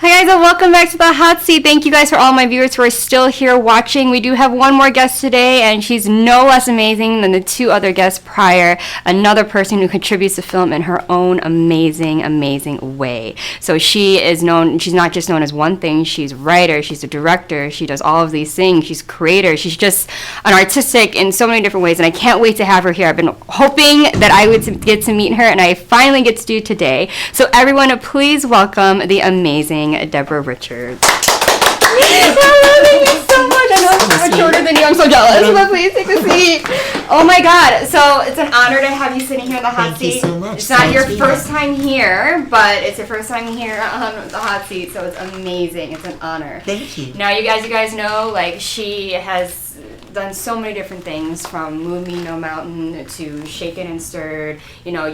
Hi guys, and welcome back to the hot seat. Thank you guys for all my viewers who are still here watching. We do have one more guest today, and she's no less amazing than the two other guests prior. Another person who contributes to film in her own amazing, amazing way. So she is known, she's not just known as one thing, she's a writer, she's a director, she does all of these things, she's a creator, she's just an artistic in so many different ways, and I can't wait to have her here. I've been hoping that I would get to meet her, and I finally get to do today. So everyone, please welcome the amazing Deborah Richards. Thank you so much. I know I'm so much shorter than you. I'm so jealous. But please take a seat. Oh my God. So it's an honor to have you sitting here in the hot seat. Thank you so much. It's not your first time here, but it's your first time here on the hot seat. So it's amazing. It's an honor. Thank you. Now you guys know, like, she has done so many different things, from Move Me No Mountain to Shaken and Stirred. You know,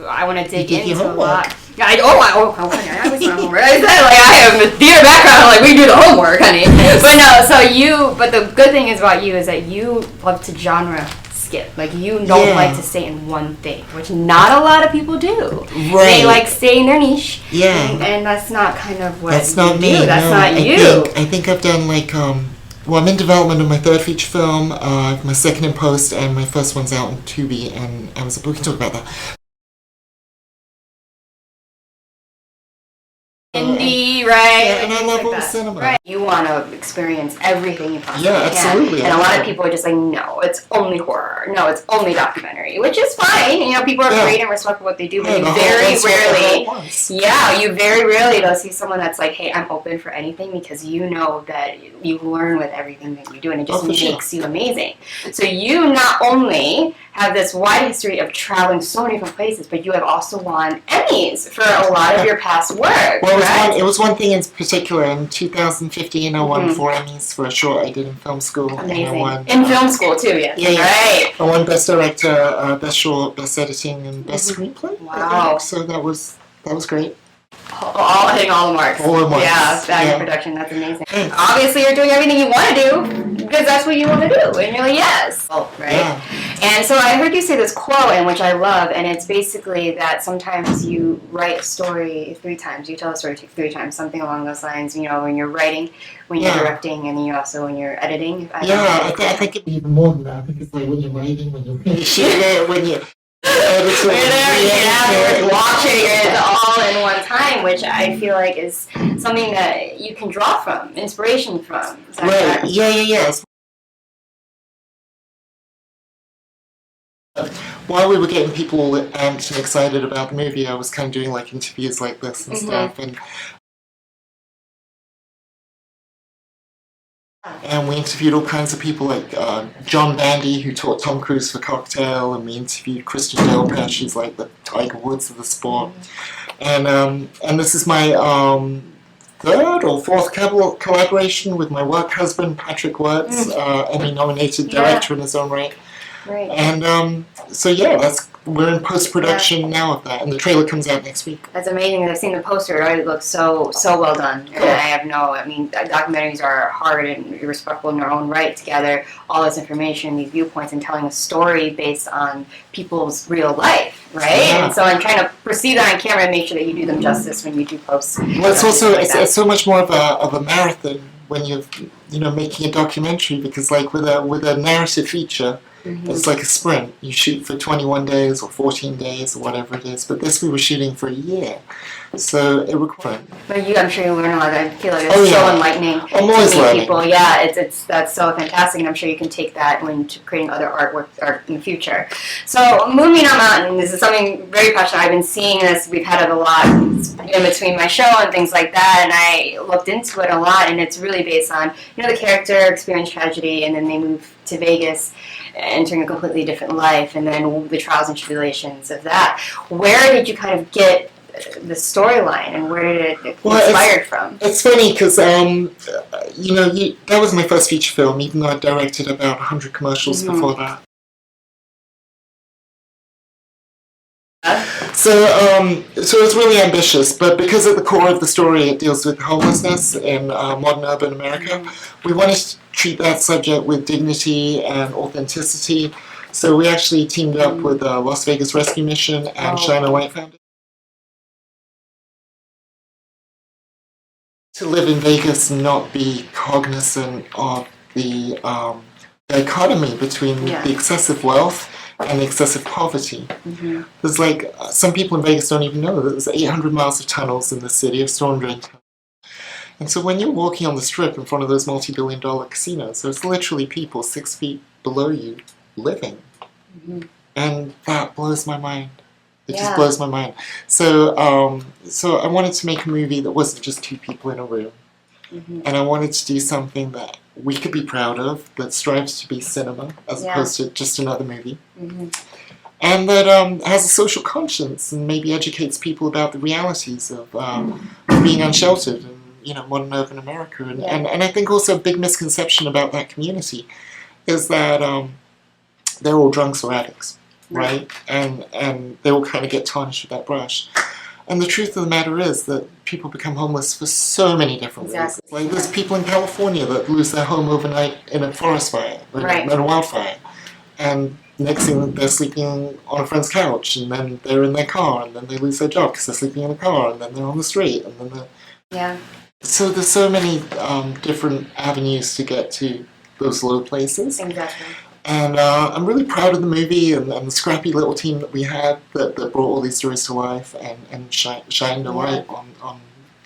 I want to dig into a lot. Yeah, honey, I was my homework. I said, like, I have a theater background, like, we do the homework, honey. But no, but the good thing is about you is that you love to genre skip. Like, you don't like to stay in one thing, which not a lot of people do. Right. They like stay in their niche. Yeah. And that's not kind of what That's not you me. do. That's no, not you. I think I've done, like, well, I'm in development of my third feature film, my second in post, and my first one's out in Tubi, and we can talk about that. Indie, right? Yeah, and I love all the that. cinema. Right. You want to experience everything you possibly Yeah, absolutely. can. And a lot of people are just like, no, it's only horror. No, it's only documentary, which is fine. You know, people are great and respect what they do, but you very rarely though see someone that's like, hey, I'm open for anything, because you know that you learn with everything that you do, and it just makes you amazing. So you not only have this wide history of traveling so many different places, but you have also won Emmys for a lot of your past work. Well, it was one thing in particular. In 2015, I won 4 Emmys for a short I did in film school. Amazing. And I won, in film school, too, yes. Yeah. Right. I won Best Director, Best Short, Best Editing, and Best Screenplay. Wow. So that was great. Hitting all the marks. All the marks. Yeah, back in production. That's amazing. Obviously, you're doing everything you want to do, because that's what you want to do. And you're like, yes. Right? Yeah. And so I heard you say this quote, and which I love, and it's basically that sometimes you write a story 3 times. You tell a story 3 times, something along those lines, you know, when you're writing, when you're directing, and then you also when you're editing. I think it's even more than that. I think it's like when you're writing, when you're finishing it, when you're watching it all in one time, which I feel like is something that you can draw from, inspiration from. Is that correct? Yeah. While we were getting people amped and excited about the movie, I was kind of doing like interviews like this and stuff, and we interviewed all kinds of people, like John Bandy, who taught Tom Cruise for Cocktail, and we interviewed Kristen Delpech, she's like the Tiger Woods of the sport. And this is my 3rd or 4th collaboration with my work husband, Patrick Wirtz, Emmy-nominated director in his own right. Right. And we're in post-production now of that, and the trailer comes out next week. That's amazing. I've seen the poster. It already looks so well done. Cool. And documentaries are hard and respectful in their own right to gather all this information, these viewpoints, and telling a story based on people's real life, right? Yeah. And so I'm trying to perceive that on camera and make sure that you do them justice when you do post. Well, it's also it's so much more of a marathon when you're making a documentary, because like with a narrative feature, it's like a sprint. You shoot for 21 days or 14 days or whatever it is. But this we were shooting for a year. So it required. But I'm sure you learn a lot. I feel like it's so enlightening I'm always to meet learning. people. Yeah, that's so fantastic, and I'm sure you can take that when creating other art in the future. So Move Me No Mountain, this is something very passionate. I've been seeing this. We've had it a lot in between my show and things like that, and I looked into it a lot, and it's really based on, the character experience tragedy, and then they move to Vegas, entering a completely different life, and then the trials and tribulations of that. Where did you kind of get the storyline, and where did it inspired from? It's funny because that was my first feature film, even though I directed about 100 commercials before that. So it's really ambitious, but because at the core of the story it deals with homelessness in modern urban America, we wanted to treat that subject with dignity and authenticity. So we actually teamed up with Las Vegas Rescue Mission and Shine a Light Foundation. to live in Vegas and not be cognizant of the dichotomy between the excessive wealth and the excessive poverty. There's like, some people in Vegas don't even know that there's 800 miles of tunnels in the city of storm drain tunnels. And so when you're walking on the strip in front of those multi-billion-dollar casinos, there's literally people 6 feet below you living. And that blows my mind. It just blows my mind. So, so I wanted to make a movie that wasn't just two people in a room. And I wanted to do something that we could be proud of, that strives to be cinema, as opposed to just another movie. And that has a social conscience and maybe educates people about the realities of being unsheltered and, you know, modern urban America. And I think also a big misconception about that community is that they're all drunks or addicts, right? And they all kind of get tarnished with that brush. And the truth of the matter is that people become homeless for so many different reasons. Like there's people in California that lose their home overnight in a forest fire, in a wildfire. And next thing they're sleeping on a friend's couch, and then they're in their car, and then they lose their job because they're sleeping in a car, and then they're on the street, and then they're... So there's so many different avenues to get to those low places. And I'm really proud of the movie and the scrappy little team that we had that brought all these stories to life and shined a light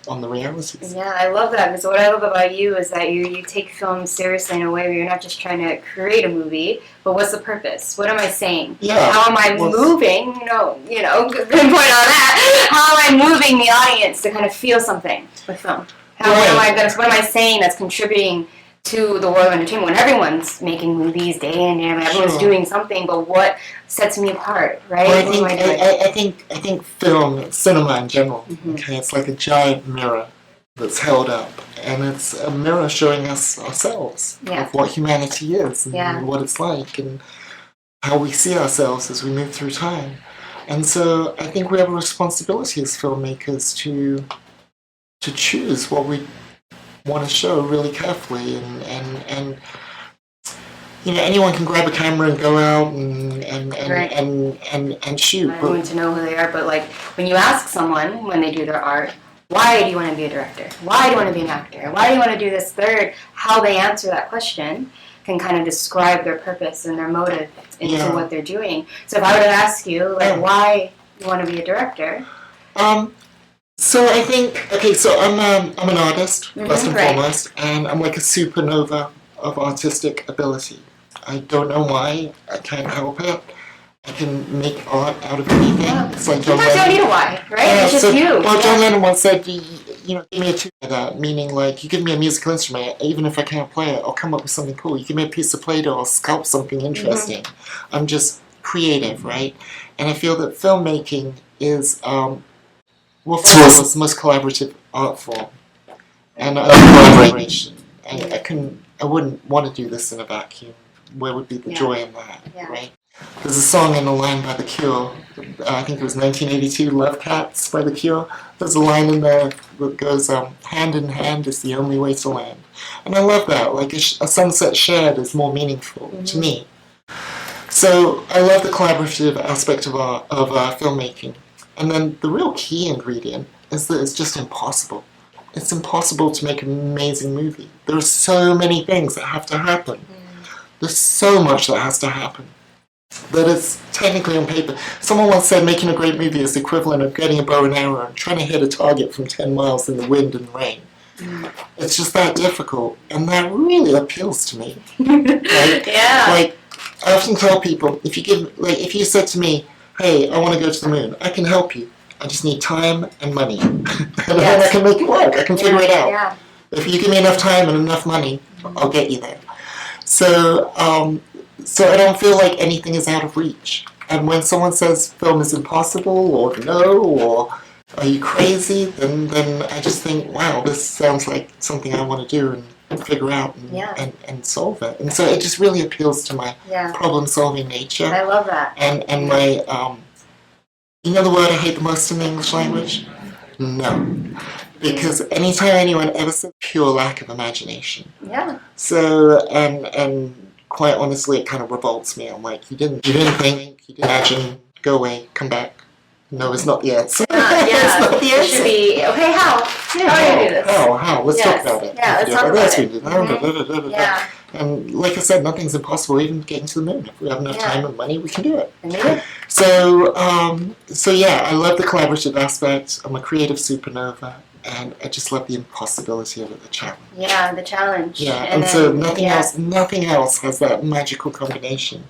on the realities. Yeah, I love that, because what I love about you is that you take film seriously in a way where you're not just trying to create a movie, but what's the purpose? What am I saying? How am I moving? Pinpoint on that. How am I moving the audience to kind of feel something with film? What am I saying that's contributing to the world of entertainment when everyone's making movies day in, day out, everyone's doing something, but what sets me apart, right? Well, I think film, cinema in general, okay, it's like a giant mirror that's held up, and it's a mirror showing us ourselves of what humanity is and what it's like and how we see ourselves as we move through time. And so I think we have a responsibility as filmmakers to choose what we want to show really carefully, and you know, anyone can grab a camera and go out and shoot. I want to know who they are, but like when you ask someone when they do their art, why do you want to be a director? Why do you want to be an actor? Why do you want to do this third? How they answer that question can kind of describe their purpose and their motive into what they're doing. So if I were to ask you, like, why you want to be a director? So I think, okay, so I'm an artist, first and foremost, and I'm like a supernova of artistic ability. I don't know why, I can't help it. I can make art out of anything. It's like John Lennon. You don't need a why, right? It's just you. Well, John Lennon once said, you know, give me a tune of that, meaning like, you give me a musical instrument, even if I can't play it, I'll come up with something cool. You give me a piece of Play-Doh, I'll sculpt something interesting. I'm just creative, right? And I feel that filmmaking is... well, first of all, it's the most collaborative art form, and collaboration. I wouldn't want to do this in a vacuum. Where would be the joy in that, right? There's a song in a line by The Cure. I think it was 1982, "Love Cats" by The Cure. There's a line in there that goes, "Hand in hand is the only way to land," and I love that. Like a sunset shared is more meaningful to me. So I love the collaborative aspect of filmmaking. And then the real key ingredient is that it's just impossible. It's impossible to make an amazing movie. There are so many things that have to happen. There's so much that has to happen that it's technically on paper. Someone once said making a great movie is the equivalent of getting a bow and arrow and trying to hit a target from 10 miles in the wind and rain. It's just that difficult, and that really appeals to me. Like, like I often tell people, if you said to me, "Hey, I want to go to the moon," I can help you. I just need time and money. And then I can make it work. I can figure it out. If you give me enough time and enough money, I'll get you there. So, so I don't feel like anything is out of reach. And when someone says film is impossible, or no, or are you crazy, then I just think, wow, this sounds like something I want to do and figure out and solve it. And so it just really appeals to my problem-solving nature. I love that. And my, you know the word I hate the most in the English language? No. Because anytime anyone ever says pure lack of imagination. So, and quite honestly, it kind of revolts me. I'm like, you didn't think, you didn't imagine, go away, come back. No, it's not the answer. Yeah, It's not the it should answer. be, okay, how? Yeah, How do you do this? how? Let's talk Yes. about it. Yeah, let's Yeah, talk but about that's it. what we do. Yeah, And like I said, nothing's impossible. Even getting to the moon. If we have enough Yeah. time and money, we can do it. and maybe. So yeah, I love the collaborative aspect. I'm a creative supernova, and I just love the impossibility of it, the challenge. Yeah, the challenge. Yeah, and and so then- nothing else has that magical combination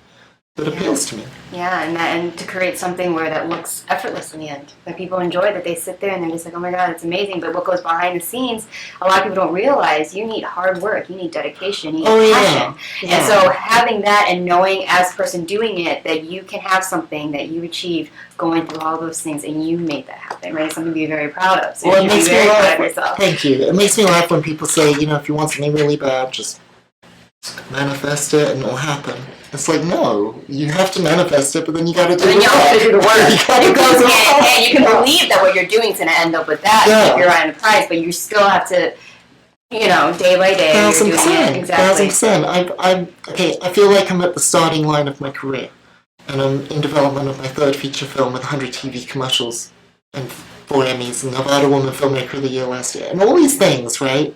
that appeals to me. Yeah, and to create something where that looks effortless in the end, that people enjoy, that they sit there and they're just like, oh my god, it's amazing. But what goes behind the scenes, a lot of people don't realize. You need hard work, you need dedication, you need passion. Yeah. And so having that and knowing as a person doing it that you can have something that you achieved going through all those things and you made that happen, right? It's something to be very proud of. So Well, it you should makes be me very proud laugh. of yourself. Thank you. It makes me laugh when people say, if you want something really bad, just manifest it and it'll happen. It's like, no, you have to manifest it, but then you got to do Then the you have to do the work. gotta It goes do the hand in work. hand. You can believe that what you're doing is going to end up with that Yeah. if you're on the prize, but you still have to, day by day, you're doing it. 1,000%. Exactly. 1,000%. I'm okay. I feel like I'm at the starting line of my career, and I'm in development of my third feature film with 100 TV commercials and 4 Emmys, and Nevada Woman Filmmaker of the Year last year, and all these things, right?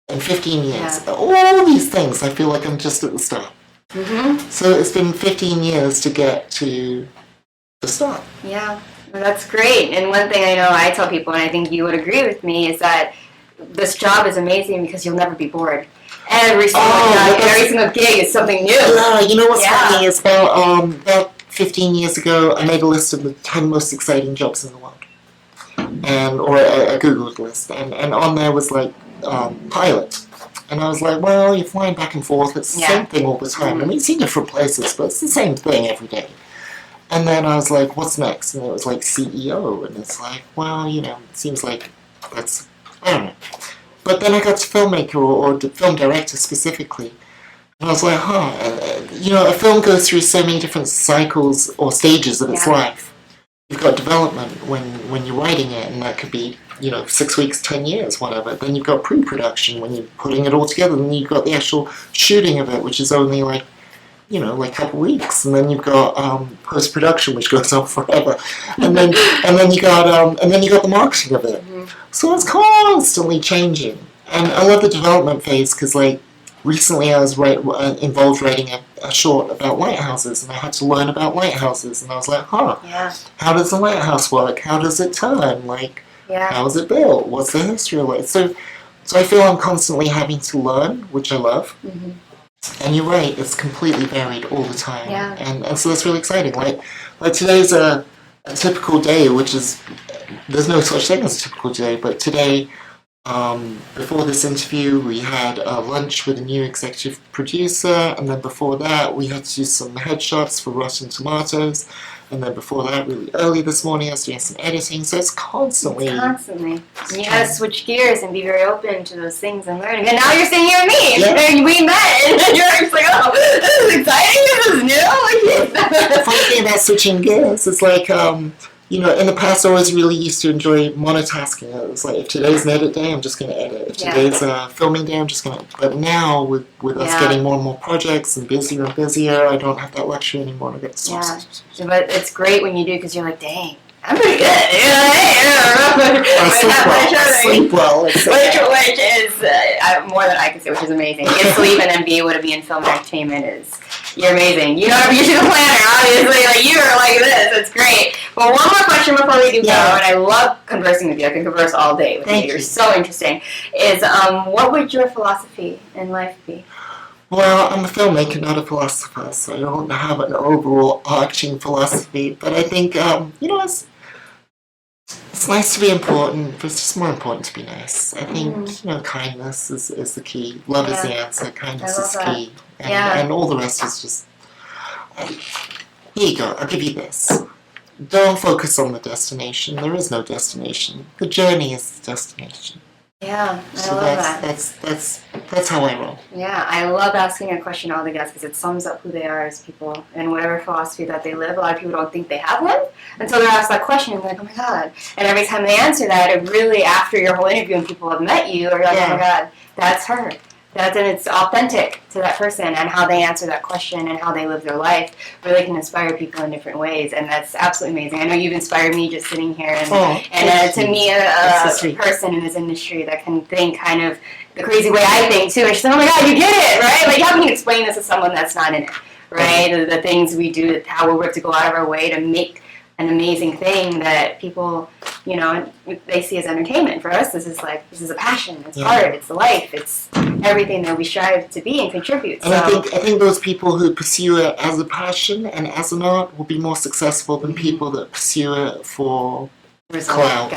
In 15 years, all these things, I feel like I'm just at the start. Mm-hmm. So it's been 15 years to get to the start. Yeah, well, that's great. And one thing I know I tell people, and I think you would agree with me, is that this job is amazing because you'll never be bored. Every single job, every single gig is something new. Yeah, you know what's Yeah. funny is about 15 years ago, I made a list of the 10 most exciting jobs in the world, or a Googled list, and on there was like pilot. And I was like, well, you're flying back and forth. It's the same thing all the time. I mean, it's in different places, but it's the same thing every day. And then I was like, what's next? And it was like CEO. And it's like, well, it seems like that's, I don't know. But then I got to filmmaker or the film director specifically. And I was like, a film goes through so many different cycles or stages of its life. You've got development when you're writing it, and that could be 6 weeks, 10 years, whatever. Then you've got pre-production when you're putting it all together. Then you've got the actual shooting of it, which is only like a couple weeks. And then you've got post-production, which goes on forever. And then you got the marketing of it. So it's constantly changing. And I love the development phase because recently I was involved writing a short about lighthouses, and I had to learn about lighthouses. And I was like, how does a lighthouse work? How does it turn? How is it built? What's the history of it? So I feel I'm constantly having to learn, which I love. Mm-hmm. And you're right, it's completely varied all the time. Yeah. And so that's really exciting. Like today's a typical day, which is, there's no such thing as a typical day, but today, before this interview, we had lunch with a new executive producer, and then before that, we had to do some headshots for Rotten Tomatoes. And then before that, really early this morning, I was doing some editing. So it's constantly. And you gotta switch gears and be very open to those things and learning. And now you're sitting here with me. Yeah. And we met. And you're just like, oh, this is exciting. This is new. The funny thing about switching gears is in the past I always really used to enjoy monotasking. It was like, if today's an edit day, I'm just going to edit. If today's a filming day, I'm just going to. But now, with us getting more and more projects and busier, I don't have that luxury anymore. I get to switch. Yeah, but it's great when you do because you're like, dang, I'm pretty good. I sleep well. Which is more than I can say, which is amazing. Get sleep and then be able to be in film entertainment you're amazing. You're the planner, obviously. You are like this. It's great. But one more question before we do go, and I love conversing with you. I can converse all day with you. You're so interesting. Is what would your philosophy in life be? Well, I'm a filmmaker, not a philosopher, so I don't have an overall arching philosophy. But I think, it's nice to be important, but it's just more important to be nice. I think, kindness is the key. Love is the answer. Kindness is key. And all the rest is just... Here you go. I'll give you this. Don't focus on the destination. There is no destination. The journey is the destination. Yeah, I love that. That's how I roll. Yeah, I love asking a question to all the guests because it sums up who they are as people and whatever philosophy that they live. A lot of people don't think they have one until they're asked that question and they're like, oh my god. And every time they answer that, it really, after your whole interview and people have met you, are like, oh my god, that's her. and it's authentic to that person, and how they answer that question and how they live their life really can inspire people in different ways, and that's absolutely amazing. I know you've inspired me just sitting here, and to me, a person in this industry that can think kind of the crazy way I think too. And she's like, oh my God, you get it, right? Like, how can you explain this to someone that's not in it, right? The things we do, how we're to go out of our way to make an amazing thing that people, you know, they see as entertainment. For us, this is a passion. It's art. It's life. It's everything that we strive to be and contribute. And I think those people who pursue it as a passion and as an art will be more successful than people that pursue it for clout.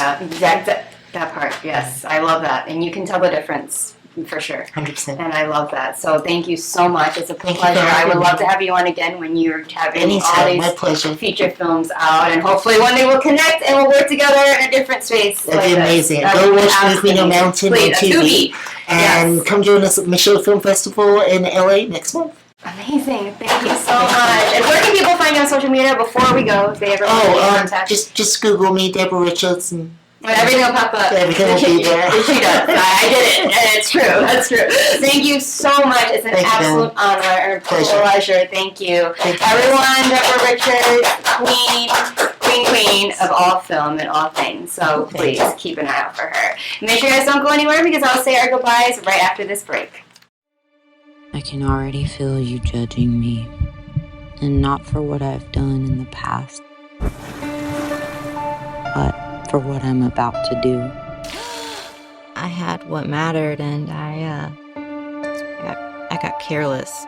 That part, yes. I love that. And you can tell the difference, for sure. 100%. And I love that. So thank you so much. It's a pleasure. I would love to have you on again when you're having all these feature films out. And hopefully one day we'll connect and we'll work together in a different space. That'd be amazing. Go watch Queen of Mountain on TV. And come join us at the Michaud Film Festival in LA next month. Amazing. Thank you so much. And where can people find you on social media before we go, if they ever want to get in contact? Just Google me, Deborah Richards, and everything will pop up. Everything will be there. She does. I did it. And it's true. That's true. Thank you so much. It's an absolute honor or pleasure. Thank you. Everyone, Deborah Richards, queen of all film and all things. So please keep an eye out for her. Make sure you guys don't go anywhere, because I'll say our goodbyes right after this break. I can already feel you judging me, and not for what I've done in the past, but for what I'm about to do. I had what mattered, and I got careless.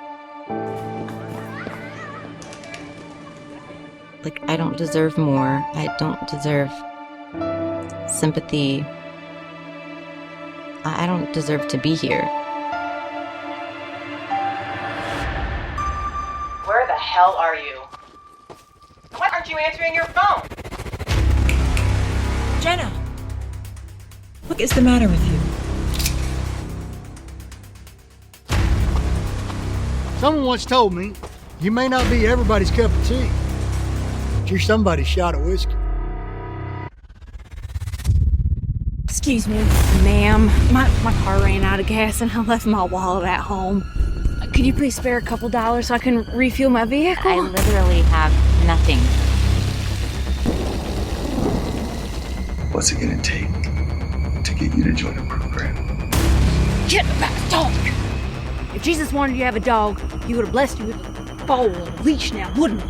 Like, I don't deserve more. I don't deserve sympathy. I don't deserve to be here. Where the hell are you? Why aren't you answering your phone? Jenna! What is the matter with you? Someone once told me, you may not be everybody's cup of tea, but you're somebody's shot of whiskey. Excuse me, ma'am. My car ran out of gas and I left my wallet at home. Could you please spare a couple dollars so I can refuel my vehicle? I literally have nothing. What's it gonna take to get you to join the program? Get about a dog! If Jesus wanted you to have a dog, he would have blessed you with a ball and a leash now, wouldn't he?